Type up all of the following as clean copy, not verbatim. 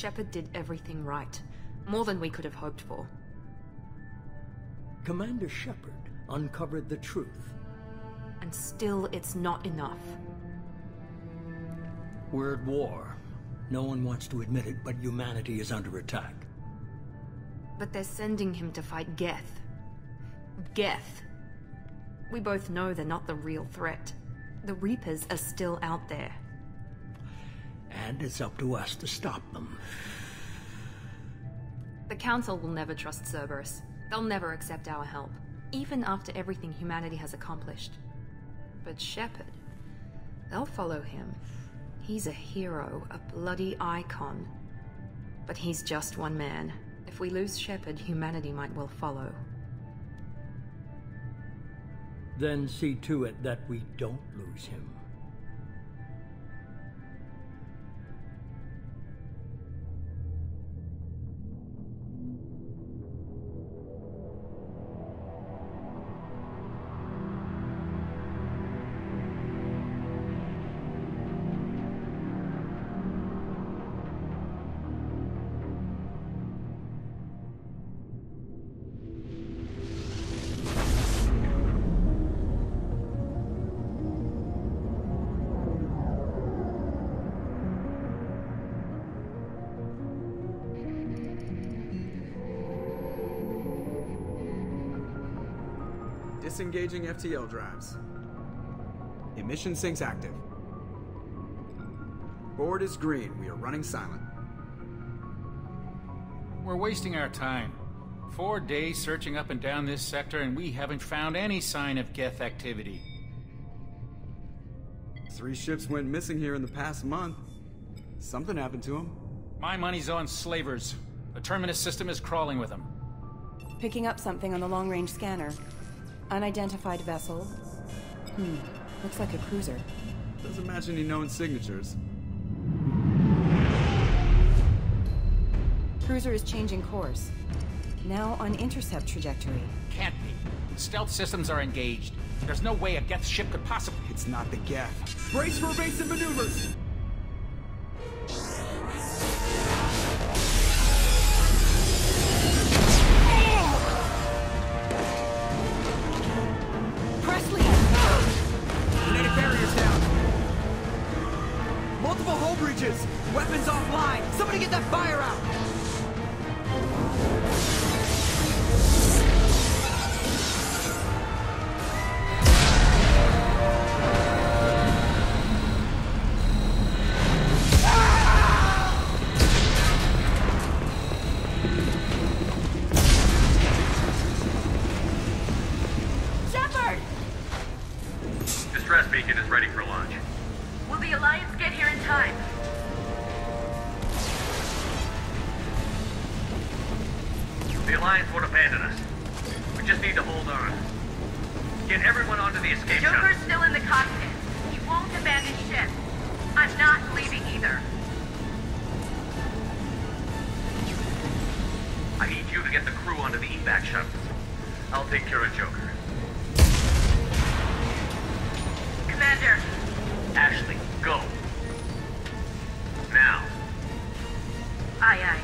Shepard did everything right. More than we could have hoped for. Commander Shepard uncovered the truth. And still, it's not enough. We're at war. No one wants to admit it, but humanity is under attack. But they're sending him to fight Geth. Geth. We both know they're not the real threat. The Reapers are still out there. And it's up to us to stop them. The Council will never trust Cerberus. They'll never accept our help, even after everything humanity has accomplished. But Shepard, they'll follow him. He's a hero, a bloody icon. But he's just one man. If we lose Shepard, humanity might well follow. Then see to it that we don't lose him. Disengaging FTL drives. Emission sinks active. Board is green. We are running silent. We're wasting our time. 4 days searching up and down this sector, and we haven't found any sign of Geth activity. 3 ships went missing here in the past month. Something happened to them. My money's on slavers. The Terminus system is crawling with them. Picking up something on the long-range scanner. Unidentified vessel. Looks like a cruiser. Doesn't match any known signatures. Cruiser is changing course. Now on intercept trajectory. Can't be. Stealth systems are engaged. There's no way a Geth ship could possibly... It's not the Geth. Brace for evasive maneuvers! Weapons offline! Somebody get that fire out! Shepard! Distress beacon is ready for launch. Will the Alliance get here in time? The Alliance won't abandon us. We just need to hold on. Get everyone onto the escape shuttle. Joker's still in the cockpit. He won't abandon ship. I'm not leaving either. I need you to get the crew onto the evac shuttles. I'll take care of Joker. Commander. Ashley, go. Now. Aye, aye.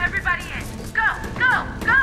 Everybody in. Go, go, go!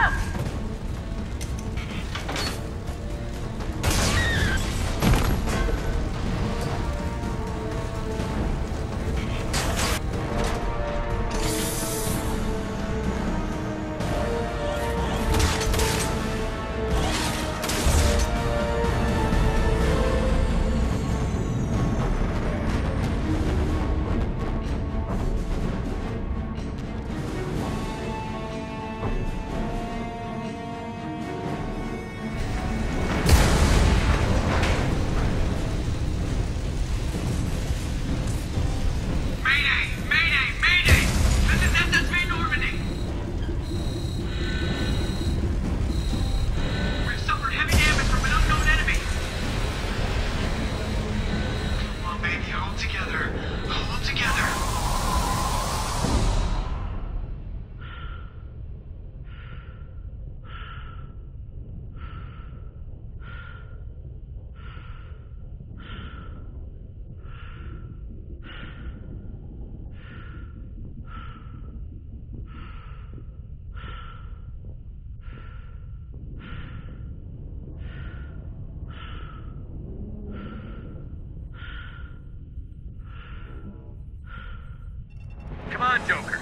on, Joker.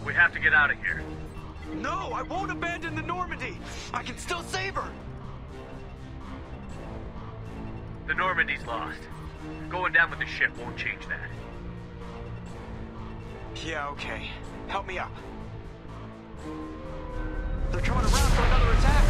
We have to get out of here. No, I won't abandon the Normandy. I can still save her. The Normandy's lost. Going down with the ship won't change that. Yeah, okay. Help me up. They're coming around for another attack.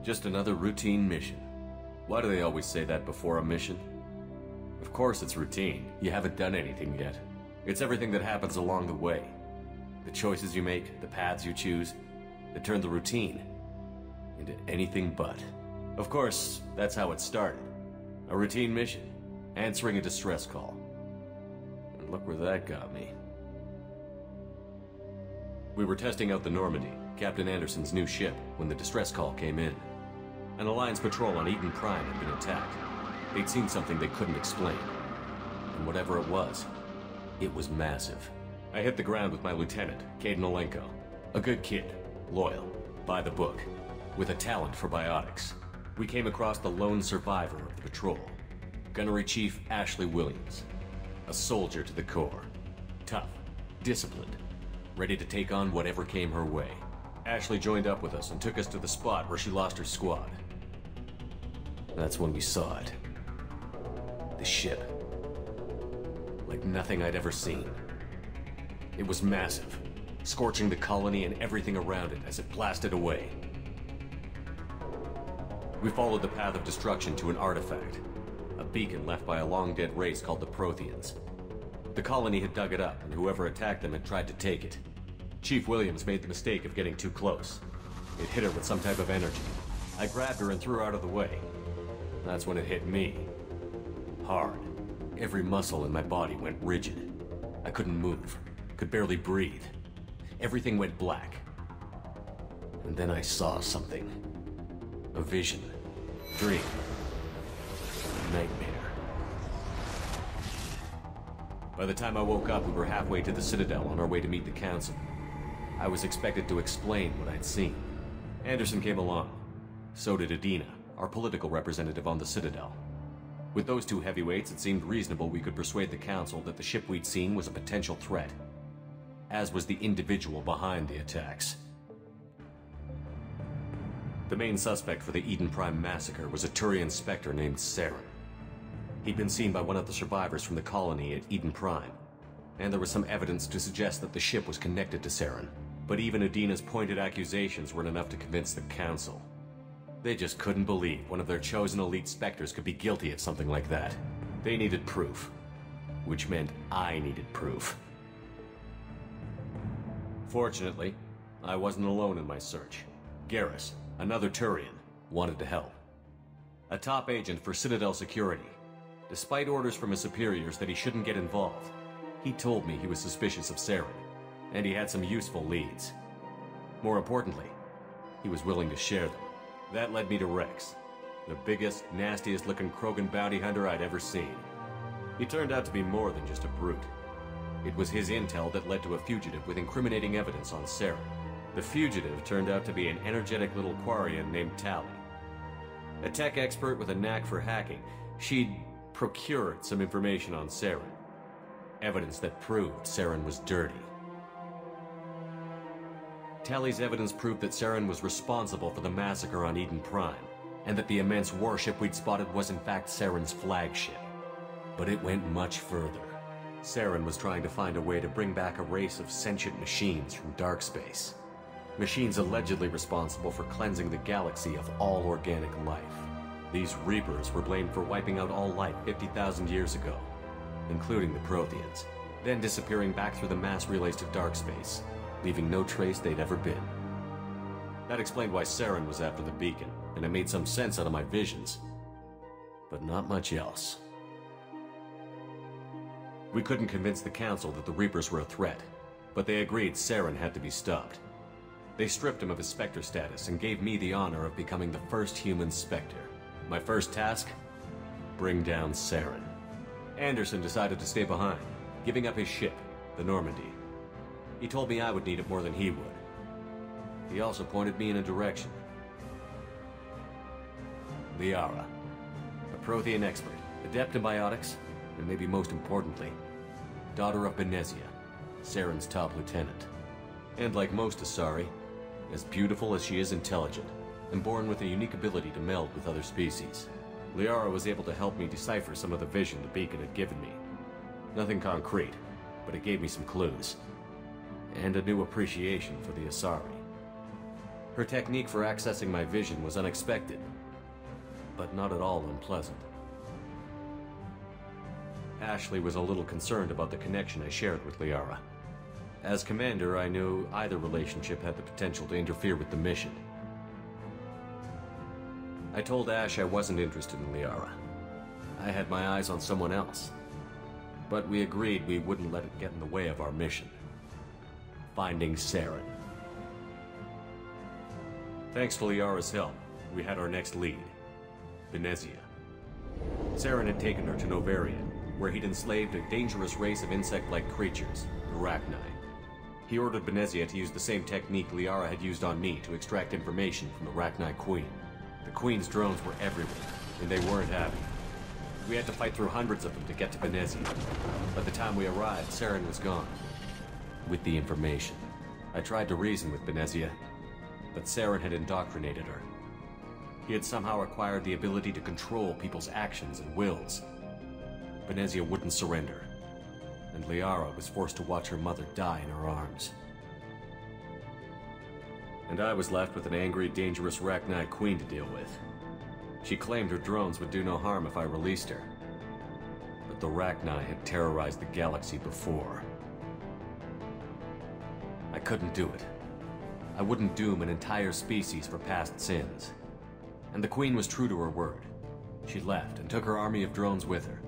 Just another routine mission. Why do they always say that before a mission? Of course it's routine. You haven't done anything yet. It's everything that happens along the way. The choices you make, the paths you choose, that turn the routine into anything but. Of course, that's how it started. A routine mission, answering a distress call. And look where that got me. We were testing out the Normandy, Captain Anderson's new ship, when the distress call came in. An Alliance patrol on Eden Prime had been attacked. They'd seen something they couldn't explain. And whatever it was massive. I hit the ground with my lieutenant, Caden Olenko. A good kid, loyal, by the book, with a talent for biotics. We came across the lone survivor of the patrol, Gunnery Chief Ashley Williams. A soldier to the core. Tough, disciplined, ready to take on whatever came her way. Ashley joined up with us and took us to the spot where she lost her squad. That's when we saw it. The ship. Like nothing I'd ever seen. It was massive, scorching the colony and everything around it as it blasted away. We followed the path of destruction to an artifact, a beacon left by a long-dead race called the Protheans. The colony had dug it up, and whoever attacked them had tried to take it. Chief Williams made the mistake of getting too close. It hit her with some type of energy. I grabbed her and threw her out of the way. That's when it hit me. Hard. Every muscle in my body went rigid. I couldn't move. Could barely breathe. Everything went black. And then I saw something. A vision. Dream. Nightmare. By the time I woke up, we were halfway to the Citadel on our way to meet the Council. I was expected to explain what I'd seen. Anderson came along. So did Adina, our political representative on the Citadel. With those two heavyweights, it seemed reasonable we could persuade the Council that the ship we'd seen was a potential threat. As was the individual behind the attacks. The main suspect for the Eden Prime massacre was a Turian Spectre named Saren. He'd been seen by one of the survivors from the colony at Eden Prime, and there was some evidence to suggest that the ship was connected to Saren. But even Adina's pointed accusations weren't enough to convince the Council. They just couldn't believe one of their chosen elite Spectres could be guilty of something like that. They needed proof. Which meant I needed proof. Fortunately, I wasn't alone in my search. Garrus, another Turian, wanted to help. A top agent for Citadel Security. Despite orders from his superiors that he shouldn't get involved, he told me he was suspicious of Saren, and he had some useful leads. More importantly, he was willing to share them. That led me to Rex, the biggest, nastiest looking Krogan bounty hunter I'd ever seen. He turned out to be more than just a brute. It was his intel that led to a fugitive with incriminating evidence on Saren. The fugitive turned out to be an energetic little Quarian named Tali. A tech expert with a knack for hacking, she'd procured some information on Saren. Evidence that proved Saren was dirty. Tali's evidence proved that Saren was responsible for the massacre on Eden Prime, and that the immense warship we'd spotted was in fact Saren's flagship. But it went much further. Saren was trying to find a way to bring back a race of sentient machines from dark space. Machines allegedly responsible for cleansing the galaxy of all organic life. These Reapers were blamed for wiping out all life 50,000 years ago, including the Protheans, then disappearing back through the mass relays to dark space, leaving no trace they'd ever been. That explained why Saren was after the beacon, and it made some sense out of my visions. But not much else. We couldn't convince the Council that the Reapers were a threat, but they agreed Saren had to be stopped. They stripped him of his Spectre status and gave me the honor of becoming the first human Spectre. My first task? Bring down Saren. Anderson decided to stay behind, giving up his ship, the Normandy. He told me I would need it more than he would. He also pointed me in a direction. Liara, a Prothean expert, adept in biotics, and maybe most importantly, daughter of Benezia, Saren's top lieutenant. And like most Asari, as beautiful as she is intelligent, and born with a unique ability to meld with other species. Liara was able to help me decipher some of the vision the beacon had given me. Nothing concrete, but it gave me some clues. And a new appreciation for the Asari. Her technique for accessing my vision was unexpected, but not at all unpleasant. Ashley was a little concerned about the connection I shared with Liara. As commander, I knew either relationship had the potential to interfere with the mission. I told Ash I wasn't interested in Liara. I had my eyes on someone else. But we agreed we wouldn't let it get in the way of our mission. Finding Saren. Thanks to Liara's help, we had our next lead. Benezia. Saren had taken her to Novaria, where he'd enslaved a dangerous race of insect-like creatures, the Rachni. He ordered Benezia to use the same technique Liara had used on me to extract information from the Rachni Queen. The Queen's drones were everywhere, and they weren't happy. We had to fight through hundreds of them to get to Benezia. By the time we arrived, Saren was gone. With the information. I tried to reason with Benezia, but Saren had indoctrinated her. He had somehow acquired the ability to control people's actions and wills. Benezia wouldn't surrender, and Liara was forced to watch her mother die in her arms. And I was left with an angry, dangerous Rachni Queen to deal with. She claimed her drones would do no harm if I released her. But the Rachni had terrorized the galaxy before. I couldn't do it. I wouldn't doom an entire species for past sins. And the Queen was true to her word. She left and took her army of drones with her.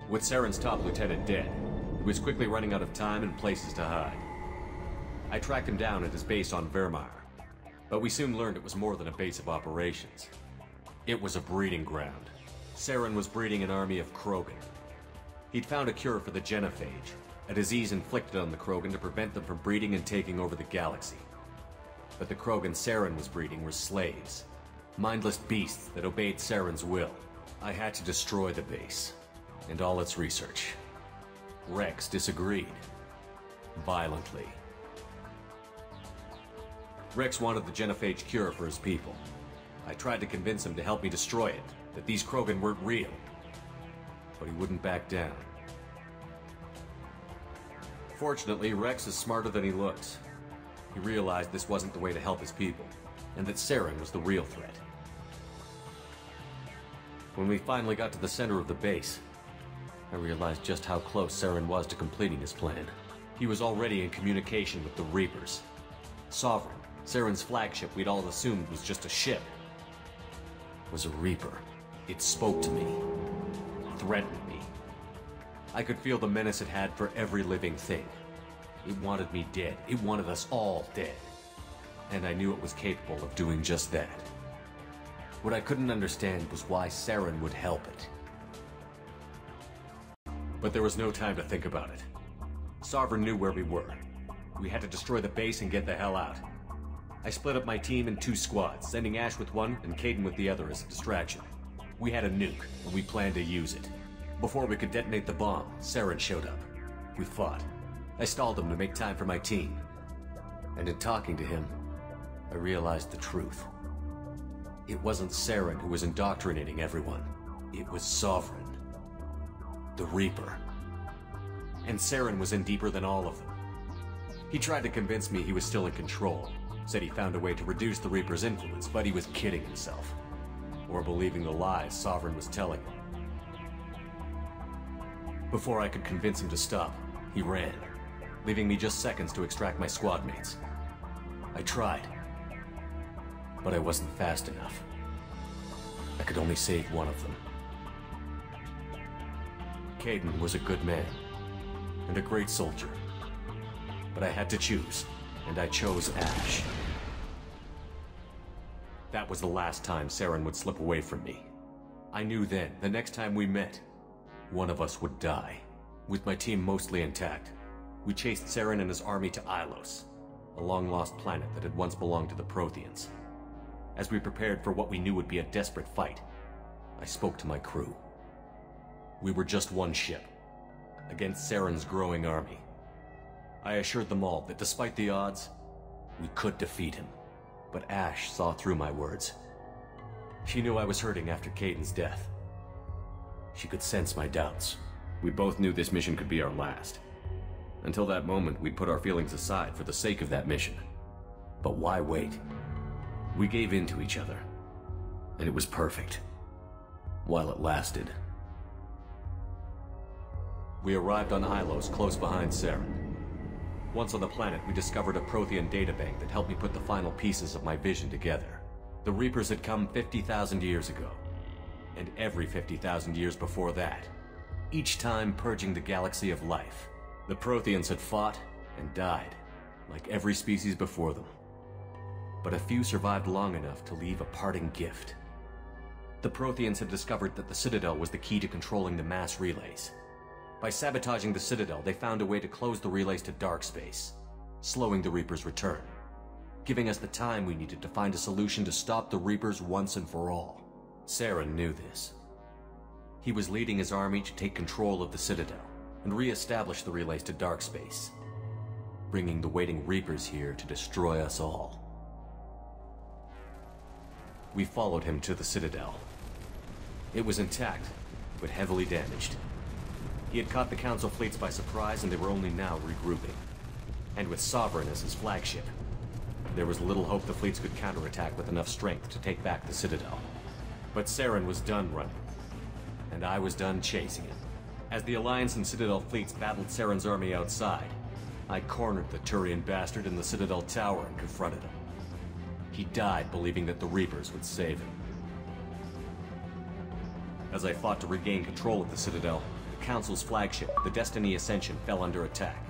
With Saren's top lieutenant dead, he was quickly running out of time and places to hide. I tracked him down at his base on Vermeer, but we soon learned it was more than a base of operations. It was a breeding ground. Saren was breeding an army of Krogan. He'd found a cure for the genophage, a disease inflicted on the Krogan to prevent them from breeding and taking over the galaxy. But the Krogan Saren was breeding were slaves, mindless beasts that obeyed Saren's will. I had to destroy the base, and all its research. Rex disagreed. Violently. Rex wanted the genophage cure for his people. I tried to convince him to help me destroy it, that these Krogan weren't real. But he wouldn't back down. Fortunately, Rex is smarter than he looks. He realized this wasn't the way to help his people, and that Saren was the real threat. When we finally got to the center of the base, I realized just how close Saren was to completing his plan. He was already in communication with the Reapers. Sovereign, Saren's flagship we'd all assumed was just a ship, was a Reaper. It spoke to me, threatened me. I could feel the menace it had for every living thing. It wanted me dead. It wanted us all dead. And I knew it was capable of doing just that. What I couldn't understand was why Saren would help it. But there was no time to think about it. Sovereign knew where we were. We had to destroy the base and get the hell out. I split up my team in 2 squads, sending Ash with one and Kaidan with the other as a distraction. We had a nuke, and we planned to use it. Before we could detonate the bomb, Saren showed up. We fought. I stalled him to make time for my team. And in talking to him, I realized the truth. It wasn't Saren who was indoctrinating everyone. It was Sovereign. The Reaper. And Saren was in deeper than all of them. He tried to convince me he was still in control. Said he found a way to reduce the Reaper's influence, but he was kidding himself. Or believing the lies Sovereign was telling him. Before I could convince him to stop, he ran, leaving me just seconds to extract my squad mates. I tried, but I wasn't fast enough. I could only save one of them. Kaidan was a good man, and a great soldier. But I had to choose, and I chose Ash. That was the last time Saren would slip away from me. I knew then, the next time we met, one of us would die. With my team mostly intact, we chased Saren and his army to Ilos, a long-lost planet that had once belonged to the Protheans. As we prepared for what we knew would be a desperate fight, I spoke to my crew. We were just one ship, against Saren's growing army. I assured them all that despite the odds, we could defeat him. But Ash saw through my words. She knew I was hurting after Kaidan's death. She could sense my doubts. We both knew this mission could be our last. Until that moment, we'd put our feelings aside for the sake of that mission. But why wait? We gave in to each other. And it was perfect. While it lasted. We arrived on Ilos, close behind Saren. Once on the planet, we discovered a Prothean databank that helped me put the final pieces of my vision together. The Reapers had come 50,000 years ago. And every 50,000 years before that. Each time purging the galaxy of life. The Protheans had fought and died, like every species before them. But a few survived long enough to leave a parting gift. The Protheans had discovered that the Citadel was the key to controlling the mass relays. By sabotaging the Citadel, they found a way to close the relays to dark space, slowing the Reaper's return, giving us the time we needed to find a solution to stop the Reapers once and for all. Saren knew this. He was leading his army to take control of the Citadel and re-establish the relays to dark space, bringing the waiting Reapers here to destroy us all. We followed him to the Citadel. It was intact, but heavily damaged. He had caught the Council fleets by surprise, and they were only now regrouping. And with Sovereign as his flagship, there was little hope the fleets could counterattack with enough strength to take back the Citadel. But Saren was done running, and I was done chasing him. As the Alliance and Citadel fleets battled Saren's army outside, I cornered the Turian bastard in the Citadel tower and confronted him. He died believing that the Reapers would save him. As I fought to regain control of the Citadel, the Council's flagship, the Destiny Ascension, fell under attack.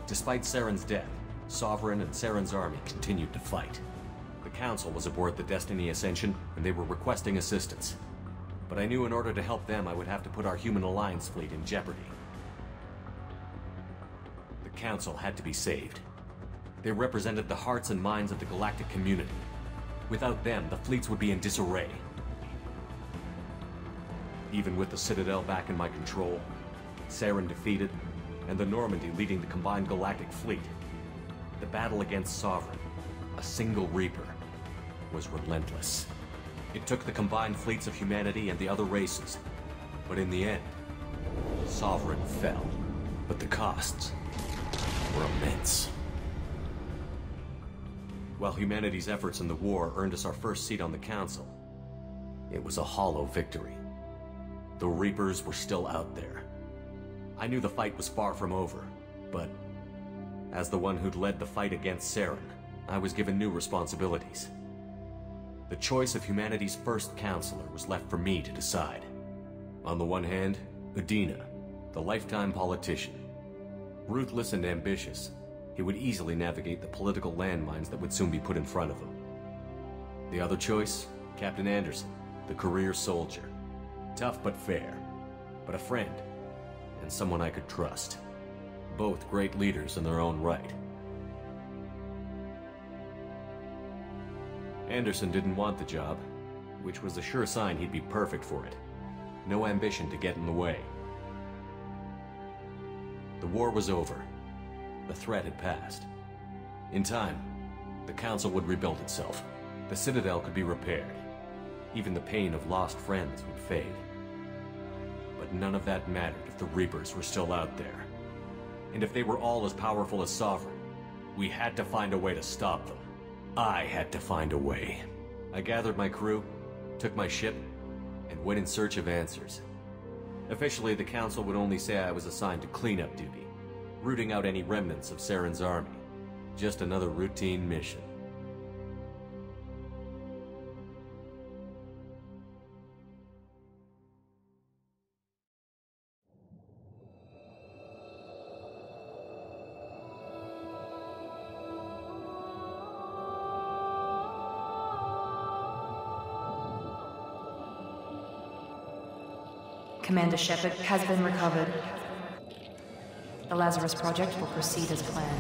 Despite Saren's death, Sovereign and Saren's army continued to fight. The Council was aboard the Destiny Ascension, and they were requesting assistance. But I knew in order to help them, I would have to put our human Alliance fleet in jeopardy. The Council had to be saved. They represented the hearts and minds of the galactic community. Without them, the fleets would be in disarray. Even with the Citadel back in my control, Saren defeated, and the Normandy leading the combined galactic fleet, the battle against Sovereign, a single Reaper, was relentless. It took the combined fleets of humanity and the other races, but in the end, Sovereign fell. But the costs were immense. While humanity's efforts in the war earned us our first seat on the Council, it was a hollow victory. The Reapers were still out there. I knew the fight was far from over, but as the one who'd led the fight against Saren, I was given new responsibilities. The choice of humanity's first counselor was left for me to decide. On the one hand, Udina, the lifetime politician. Ruthless and ambitious, he would easily navigate the political landmines that would soon be put in front of him. The other choice, Captain Anderson, the career soldier. Tough but fair, but a friend, and someone I could trust. Both great leaders in their own right. Anderson didn't want the job, which was a sure sign he'd be perfect for it. No ambition to get in the way. The war was over. The threat had passed. In time, the Council would rebuild itself. The Citadel could be repaired. Even the pain of lost friends would fade. But none of that mattered if the Reapers were still out there. And if they were all as powerful as Sovereign, we had to find a way to stop them. I had to find a way. I gathered my crew, took my ship, and went in search of answers. Officially, the Council would only say I was assigned to cleanup duty, rooting out any remnants of Saren's army. Just another routine mission. Commander Shepard has been recovered. The Lazarus Project will proceed as planned.